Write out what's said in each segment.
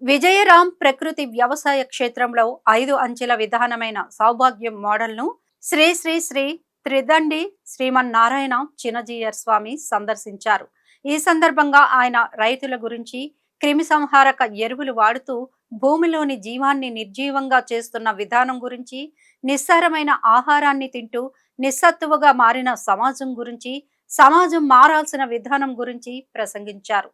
విజయరాం ప్రకృతి వ్యవసాయ క్షేత్రంలో 5 అంచెల విధానమైన సౌభాగ్యం మోడల్ను శ్రీ శ్రీ శ్రీ త్రిదండి శ్రీమన్నారాయణ చినజీయర్ స్వామి సందర్శించారు. ఈ సందర్భంగా ఆయన రైతుల గురించి క్రిమిసంహారక ఎరువులు వాడుతూ భూమిలోని జీవాన్ని నిర్జీవంగా చేస్తున్న విధానం గురించి, నిస్సారమైన ఆహారాన్ని తింటూ నిస్సత్తువగా మారిన సమాజం గురించి, సమాజం మారాల్సిన విధానం గురించి ప్రసంగించారు.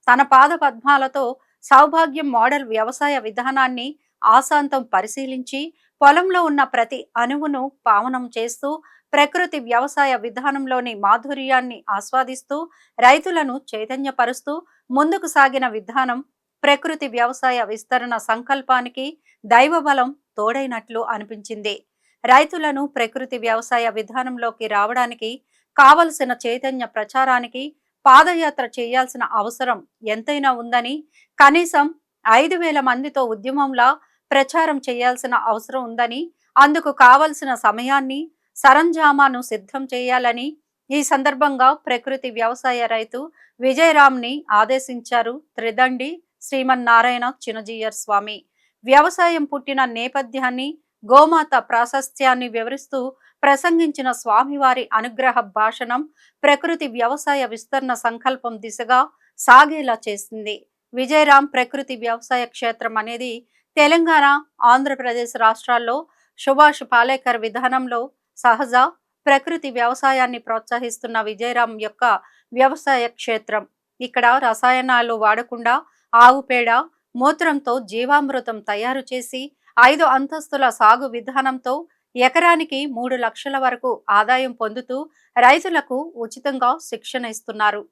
తన పాద పద్మాలతో సౌభాగ్యం మోడల్ వ్యవసాయ విధానాన్ని ఆశాంతం పరిశీలించి పొలంలో ఉన్న ప్రతి అణువును పావనం చేస్తూ ప్రకృతి వ్యవసాయ విధానంలోని మాధుర్యాన్ని ఆస్వాదిస్తూ రైతులను చైతన్యపరుస్తూ ముందుకు సాగిన విధానం ప్రకృతి వ్యవసాయ విస్తరణ సంకల్పానికి దైవబలం తోడైనట్లు అనిపించింది. రైతులను ప్రకృతి వ్యవసాయ విధానంలోకి రావడానికి కావలసిన చైతన్య ప్రచారానికి పాదయాత్ర చేయాల్సిన అవసరం ఎంతైనా ఉందని, కనీసం 5,000 మందితో ఉద్యమంలా ప్రచారం చేయాల్సిన అవసరం ఉందని, అందుకు కావలసిన సమయాన్ని, సరంజామాను సిద్ధం చేయాలని ఈ సందర్భంగా ప్రకృతి వ్యవసాయ రైతు విజయరాంని ఆదేశించారు త్రిదండి శ్రీమన్నారాయణ చినజీయర్ స్వామి. వ్యవసాయం పుట్టిన నేపథ్యాన్ని, గోమాత ప్రాశస్త్యాన్ని వివరిస్తూ ప్రసంగించిన స్వామివారి అనుగ్రహ భాషణం ప్రకృతి వ్యవసాయ విస్తరణ సంకల్పం దిశగా సాగేలా చేసింది. విజయరాం ప్రకృతి వ్యవసాయ క్షేత్రం అనేది తెలంగాణ, ఆంధ్రప్రదేశ్ రాష్ట్రాల్లో సుభాష్ పాలేకర్ విధానంలో సహజ ప్రకృతి వ్యవసాయాన్ని ప్రోత్సహిస్తున్న విజయరాం యొక్క వ్యవసాయ క్షేత్రం. ఇక్కడ రసాయనాలు వాడకుండా ఆవు పేడ, మూత్రంతో జీవామృతం తయారు చేసి 5 అంతస్తుల సాగు విధానంతో ఎకరానికి 3 లక్షల వరకు ఆదాయం పొందుతూ రైతులకు ఉచితంగా శిక్షణ ఇస్తున్నారు.